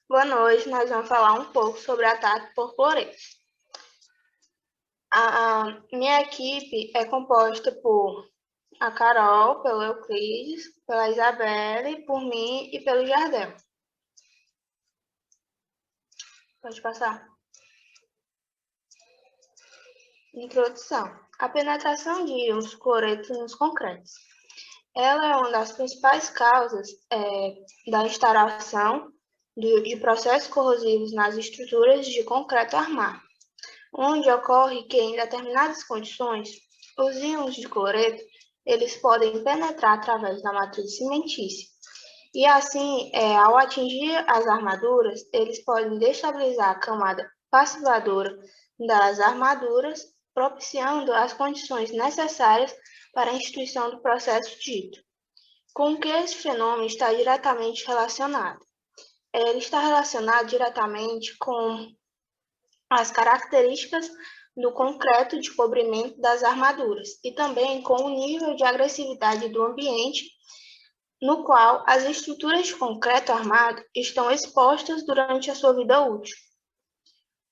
Boa noite, nós vamos falar um pouco sobre ataque por cloretos. A minha equipe é composta por a Carol, pelo Euclides, pela Isabelle, por mim e pelo Jardel. Pode passar. Introdução. A penetração de íons cloretos nos concretos. Ela é uma das principais causas da instauração de processos corrosivos nas estruturas de concreto armado, onde ocorre que, em determinadas condições, os íons de cloreto eles podem penetrar através da matriz cimentícia. E assim, ao atingir as armaduras, eles podem destabilizar a camada passivadora das armaduras, propiciando as condições necessárias para a instituição do processo dito. Com que esse fenômeno está diretamente relacionado? Ele está relacionado diretamente com as características do concreto de cobrimento das armaduras e também com o nível de agressividade do ambiente no qual as estruturas de concreto armado estão expostas durante a sua vida útil.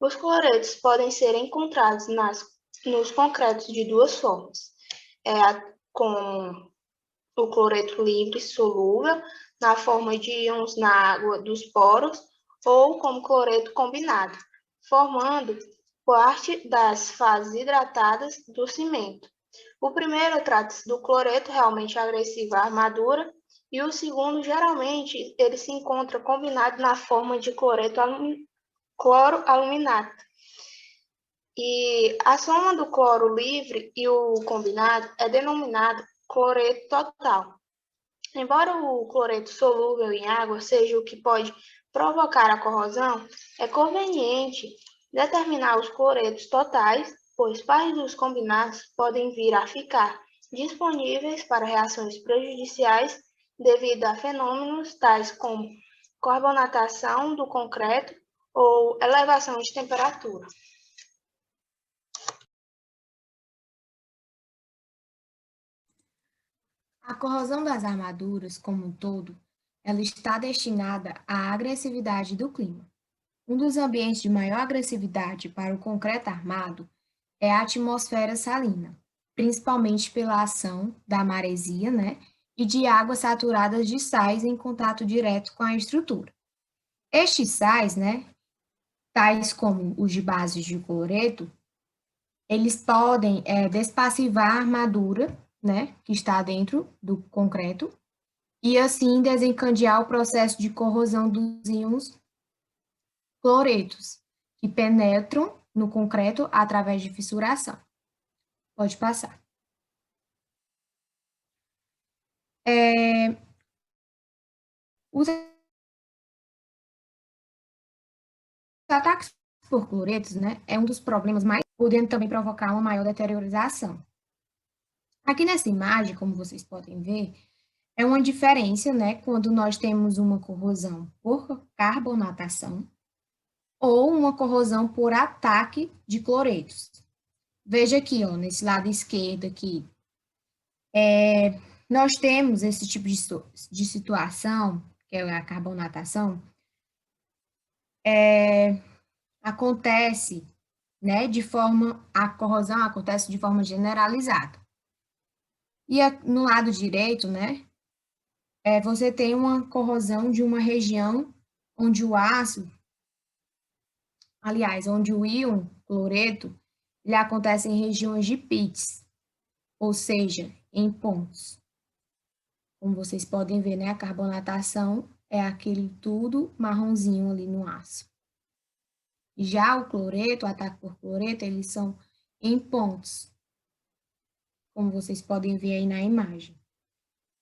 Os cloretos podem ser encontrados nos concretos de duas formas, com o cloreto livre solúvel na forma de íons na água dos poros ou como cloreto combinado, formando parte das fases hidratadas do cimento. O primeiro trata-se do cloreto realmente agressivo à armadura e o segundo, geralmente, ele se encontra combinado na forma de cloroaluminato. E a soma do cloro livre e o combinado é denominado cloreto total. Embora o cloreto solúvel em água seja o que pode provocar a corrosão, é conveniente determinar os cloretos totais, pois parte dos combinados podem vir a ficar disponíveis para reações prejudiciais devido a fenômenos tais como carbonatação do concreto ou elevação de temperatura. A corrosão das armaduras, como um todo, ela está destinada à agressividade do clima. Um dos ambientes de maior agressividade para o concreto armado é a atmosfera salina, principalmente pela ação da maresia, né, e de águas saturadas de sais em contato direto com a estrutura. Estes sais, né, tais como os de bases de cloreto, eles podem despassivar a armadura, né, que está dentro do concreto, e assim desencadear o processo de corrosão dos íons cloretos, que penetram no concreto através de fissuração. Pode passar. Os ataques por cloretos, né, é um dos problemas mais, podendo também provocar uma maior deteriorização. Aqui nessa imagem, como vocês podem ver, é uma diferença, né, quando nós temos uma corrosão por carbonatação ou uma corrosão por ataque de cloretos. Veja aqui, ó, nesse lado esquerdo aqui, nós temos esse tipo de situação, que é a carbonatação, acontece, né, a corrosão acontece de forma generalizada. E no lado direito, né, você tem uma corrosão de uma região onde o ácido, aliás, onde o íon cloreto, ele acontece em regiões de pits, ou seja, em pontos. Como vocês podem ver, né, a carbonatação é aquele tudo marronzinho ali no aço. Já o cloreto, o ataque por cloreto, eles são em pontos, como vocês podem ver aí na imagem.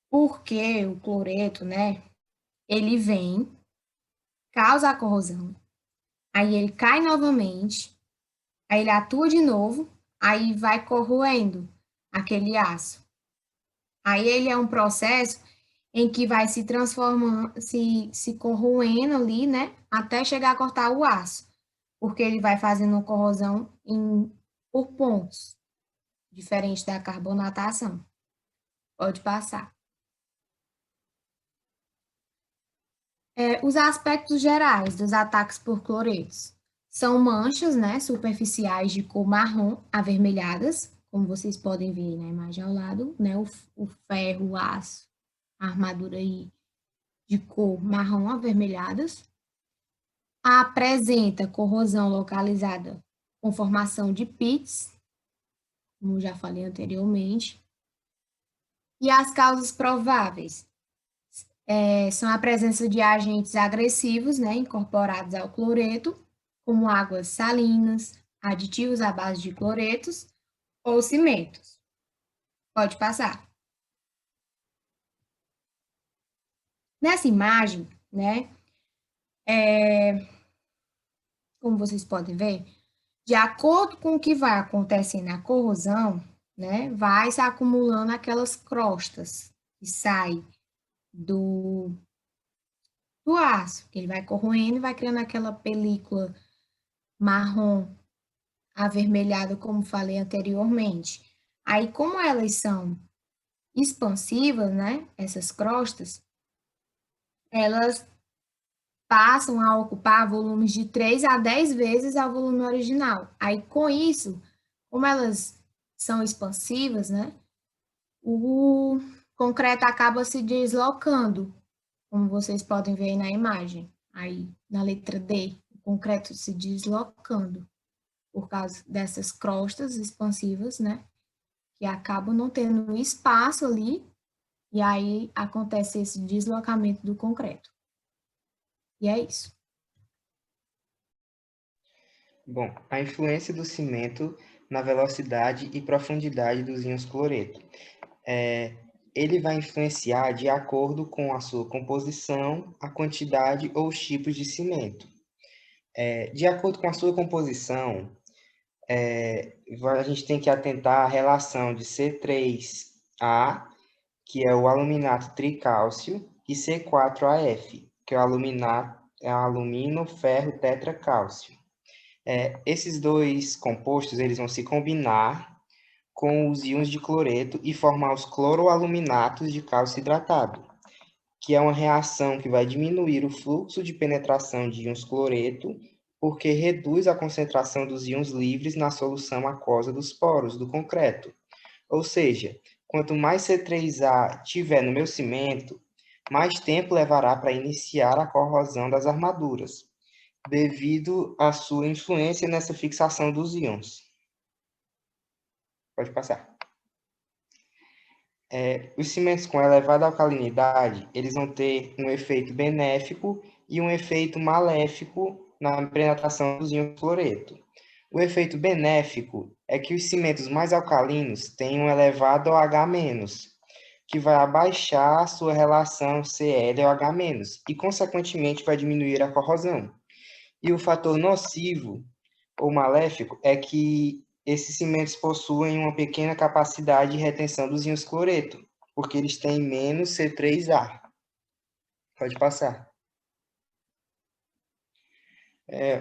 Porque o cloreto, né, ele vem, causa a corrosão, aí ele cai novamente, aí ele atua de novo, aí vai corroendo aquele aço. Aí ele é um processo em que vai se transformando, se corroendo ali, né, até chegar a cortar o aço, porque ele vai fazendo corrosão por pontos, diferente da carbonatação. Pode passar. Os aspectos gerais dos ataques por cloretos são manchas, né, superficiais de cor marrom avermelhadas, como vocês podem ver na imagem ao lado, né, o ferro, o aço, a armadura aí de cor marrom avermelhadas. Apresenta corrosão localizada com formação de pits, como já falei anteriormente. E as causas prováveis são a presença de agentes agressivos, né, incorporados ao cloreto, como águas salinas, aditivos à base de cloretos ou cimentos. Pode passar. Nessa imagem, né, como vocês podem ver, de acordo com o que vai acontecendo na corrosão, né, vai se acumulando aquelas crostas que saem do aço, que ele vai corroendo e vai criando aquela película marrom avermelhada, como falei anteriormente. Aí, como elas são expansivas, né, essas crostas, elas passam a ocupar volumes de 3 a 10 vezes o volume original. Aí, com isso, como elas são expansivas, né, o concreto acaba se deslocando, como vocês podem ver aí na imagem. Aí, na letra D, o concreto se deslocando por causa dessas crostas expansivas, né, que acabam não tendo espaço ali, e aí acontece esse deslocamento do concreto. E é isso. Bom, a influência do cimento na velocidade e profundidade dos íons cloreto. Ele vai influenciar de acordo com a sua composição, a quantidade ou os tipos de cimento. De acordo com a sua composição, a gente tem que atentar à relação de C3A, que é o aluminato tricálcio, e C4AF, que é o alumínio ferro tetracálcio. Esses dois compostos eles vão se combinar com os íons de cloreto e formar os cloroaluminatos de cálcio hidratado, que é uma reação que vai diminuir o fluxo de penetração de íons cloreto, porque reduz a concentração dos íons livres na solução aquosa dos poros do concreto. Ou seja, quanto mais C3A tiver no meu cimento, mais tempo levará para iniciar a corrosão das armaduras, devido à sua influência nessa fixação dos íons. Pode passar. Os cimentos com elevada alcalinidade, eles vão ter um efeito benéfico e um efeito maléfico na penetração dos íons cloreto. O efeito benéfico é que os cimentos mais alcalinos têm um elevado OH-, que vai abaixar a sua relação Cl-OH-, e, consequentemente, vai diminuir a corrosão. E o fator nocivo ou maléfico é que esses cimentos possuem uma pequena capacidade de retenção dos íons cloreto, porque eles têm menos C3A. Pode passar.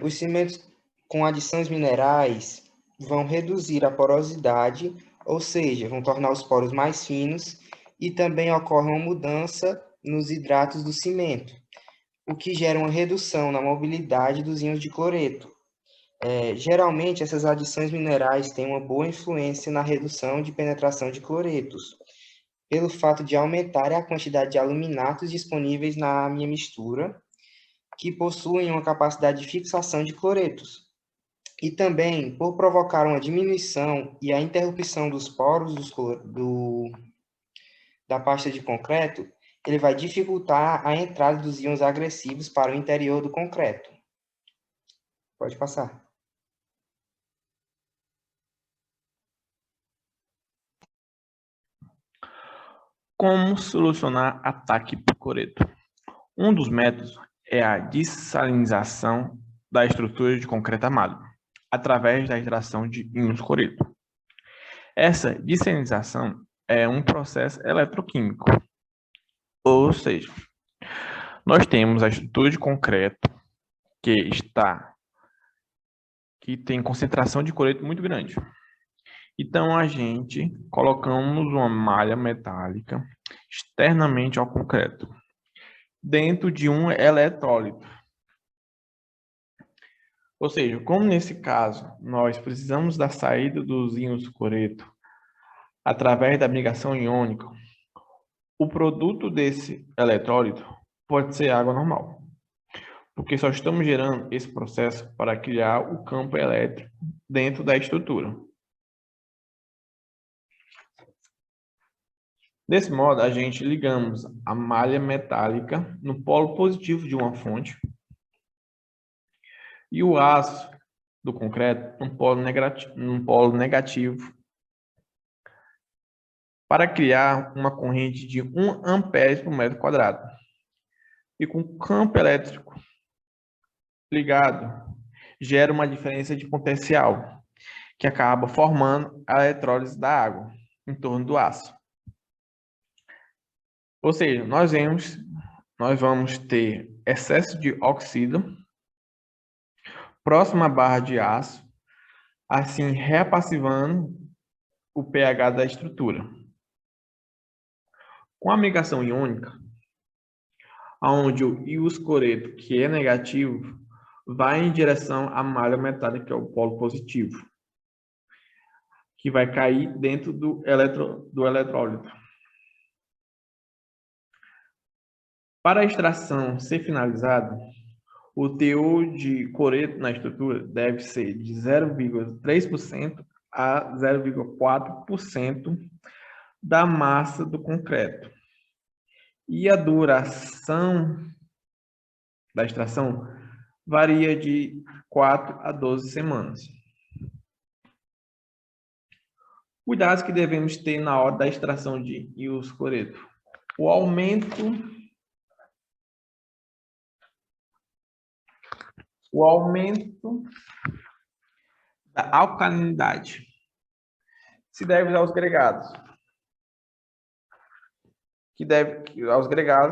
Os cimentos com adições minerais vão reduzir a porosidade, ou seja, vão tornar os poros mais finos, e também ocorre uma mudança nos hidratos do cimento, o que gera uma redução na mobilidade dos íons de cloreto. Geralmente, essas adições minerais têm uma boa influência na redução de penetração de cloretos, pelo fato de aumentarem a quantidade de aluminatos disponíveis na minha mistura, que possuem uma capacidade de fixação de cloretos. E também, por provocar uma diminuição e a interrupção dos poros da pasta de concreto, ele vai dificultar a entrada dos íons agressivos para o interior do concreto. Pode passar. Como solucionar ataque por cloreto? Um dos métodos é a dessalinização da estrutura de concreto armado, através da extração de íons cloreto. Essa dessalinização é um processo eletroquímico, ou seja, nós temos a estrutura de concreto que tem concentração de cloreto muito grande. Então, a gente colocamos uma malha metálica externamente ao concreto. dentro de um eletrólito. Ou seja, como nesse caso nós precisamos da saída dos íons cloreto através da ligação iônica, o produto desse eletrólito pode ser água normal, porque só estamos gerando esse processo para criar o campo elétrico dentro da estrutura. Desse modo, a gente ligamos a malha metálica no polo positivo de uma fonte e o aço do concreto num polo negativo para criar uma corrente de 1 ampere por metro quadrado. E com o campo elétrico ligado, gera uma diferença de potencial, que acaba formando a eletrólise da água em torno do aço. Ou seja, nós vamos ter excesso de oxígeno próximo à barra de aço, assim repassivando o pH da estrutura. Com a ligação iônica, onde o íon cloreto, que é negativo, vai em direção à malha metálica, que é o polo positivo, que vai cair dentro do eletrólito. Para a extração ser finalizada, o teor de cloreto na estrutura deve ser de 0,3% a 0,4% da massa do concreto. E a duração da extração varia de 4 a 12 semanas. Cuidados que devemos ter na hora da extração de íons cloreto. O aumento da alcalinidade se deve aos gregados,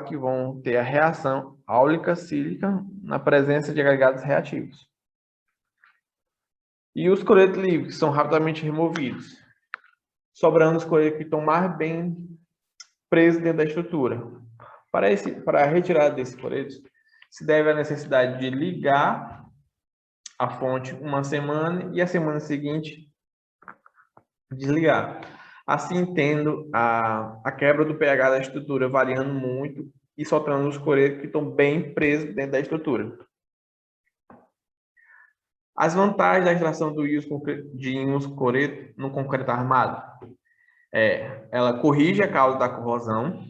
que vão ter a reação áulica-sílica na presença de agregados reativos. E os cloretos livres são rapidamente removidos, sobrando os cloretos que estão mais bem presos dentro da estrutura. Para a retirada desses cloretos, se deve à necessidade de ligar a fonte uma semana e a semana seguinte desligar. Assim, tendo a quebra do pH da estrutura variando muito e soltando os cloretos que estão bem presos dentro da estrutura. As vantagens da extração de íons cloreto no concreto armado. Ela corrige a causa da corrosão,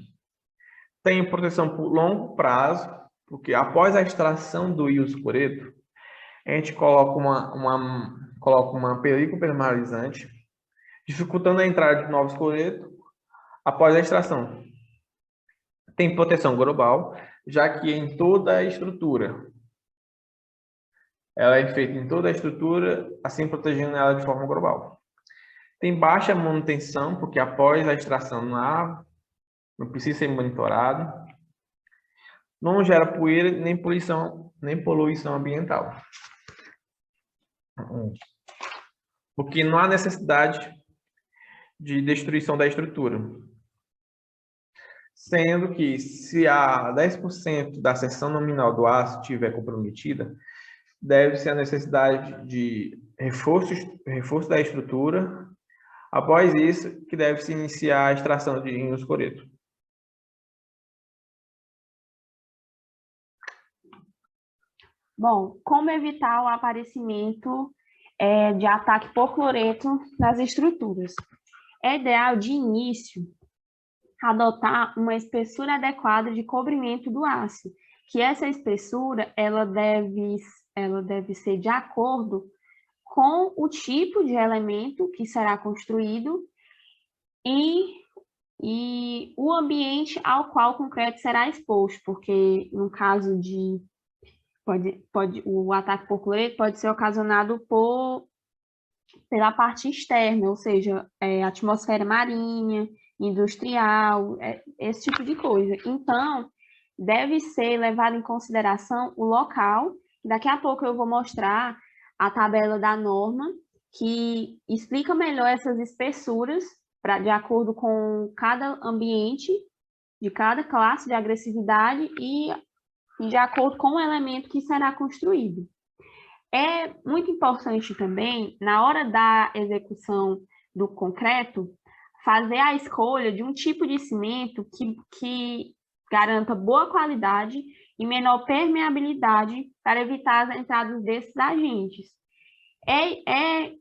tem proteção por longo prazo, porque após a extração do íons cloreto, a gente coloca uma película permeabilizante, dificultando a entrada de novos cloretos após a extração. Tem proteção global, já que em toda a estrutura. Ela é feita em toda a estrutura, assim protegendo ela de forma global. Tem baixa manutenção, porque após a extração não precisa ser monitorado. Não gera poeira nem poluição ambiental. Porque não há necessidade de destruição da estrutura. Sendo que, se a 10% da seção nominal do aço estiver comprometida, deve-se a necessidade de reforço da estrutura. Após isso, que deve-se iniciar a extração de íons cloreto. Bom, como evitar o aparecimento de ataque por cloreto nas estruturas? É ideal, de início, adotar uma espessura adequada de cobrimento do aço, que essa espessura ela deve ser de acordo com o tipo de elemento que será construído e o ambiente ao qual o concreto será exposto, porque no caso de o ataque por cloreto pode ser ocasionado pela parte externa, ou seja, atmosfera marinha, industrial, esse tipo de coisa. Então, deve ser levado em consideração o local. Daqui a pouco eu vou mostrar a tabela da norma, que explica melhor essas espessuras, de acordo com cada ambiente de cada classe de agressividade e de acordo com o elemento que será construído. É muito importante também, na hora da execução do concreto, fazer a escolha de um tipo de cimento que garanta boa qualidade e menor permeabilidade para evitar as entradas desses agentes. É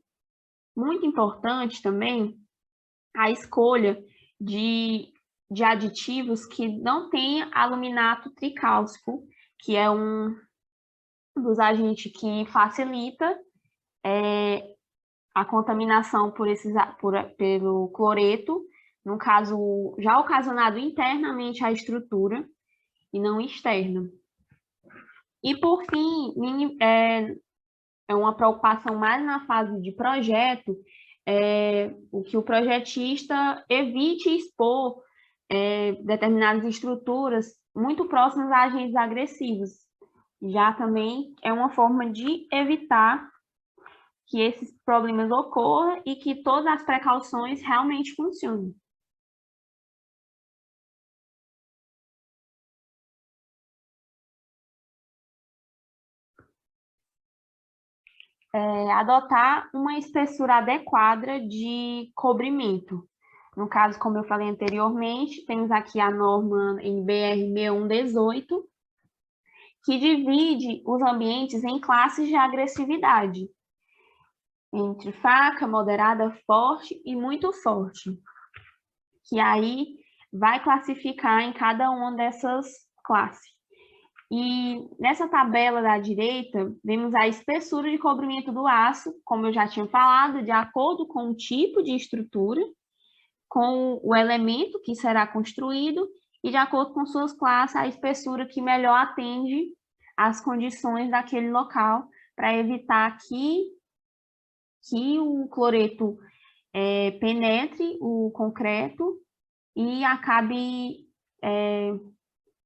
muito importante também a escolha de aditivos que não tenha aluminato tricálcico, que é um dos agentes que facilita a contaminação pelo cloreto, no caso, já ocasionado internamente à estrutura e não externa. E, por fim, é uma preocupação mais na fase de projeto, o que o projetista evite expor determinadas estruturas muito próximas a agentes agressivos. Já também é uma forma de evitar que esses problemas ocorram e que todas as precauções realmente funcionem. Adotar uma espessura adequada de cobrimento. No caso, como eu falei anteriormente, temos aqui a norma NBR 6118, que divide os ambientes em classes de agressividade, entre fraca, moderada, forte e muito forte, que aí vai classificar em cada uma dessas classes. E nessa tabela da direita, vemos a espessura de cobrimento do aço, como eu já tinha falado, de acordo com o tipo de estrutura, com o elemento que será construído e de acordo com suas classes, a espessura que melhor atende às condições daquele local, para evitar que o cloreto penetre o concreto e acabe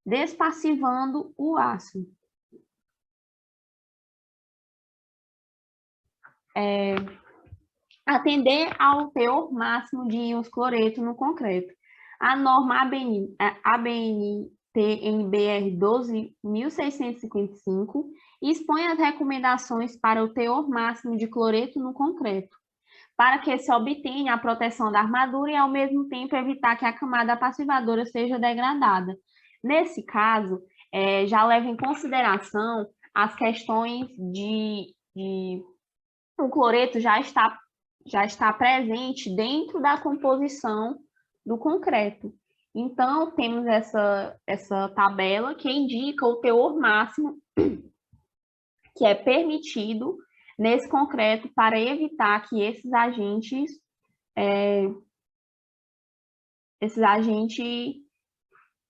despassivando o aço. Atender ao teor máximo de íons cloreto no concreto. A norma ABNT-NBR 12.655 expõe as recomendações para o teor máximo de cloreto no concreto, para que se obtenha a proteção da armadura e, ao mesmo tempo, evitar que a camada passivadora seja degradada. Nesse caso, já leva em consideração as questões o cloreto já está presente dentro da composição do concreto. Então, temos essa tabela que indica o teor máximo que é permitido nesse concreto para evitar que esses agentes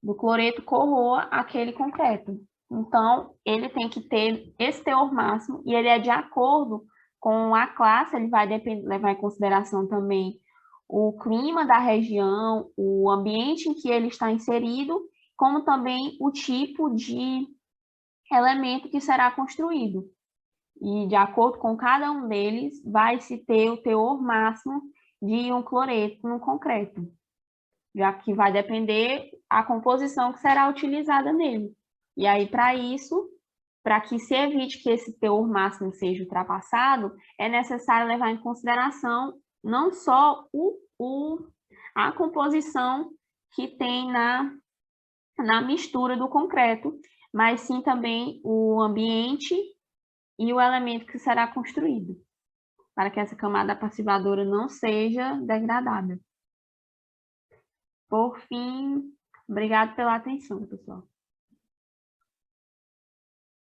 do cloreto corroa aquele concreto. Então, ele tem que ter esse teor máximo e ele é de acordo com a classe, ele vai levar em consideração também o clima da região, o ambiente em que ele está inserido, como também o tipo de elemento que será construído. E, de acordo com cada um deles, vai-se ter o teor máximo de um cloreto no concreto, já que vai depender a composição que será utilizada nele. E aí, para isso, para que se evite que esse teor máximo seja ultrapassado, é necessário levar em consideração não só a composição que tem na mistura do concreto, mas sim também o ambiente e o elemento que será construído, para que essa camada passivadora não seja degradada. Por fim, obrigado pela atenção, pessoal.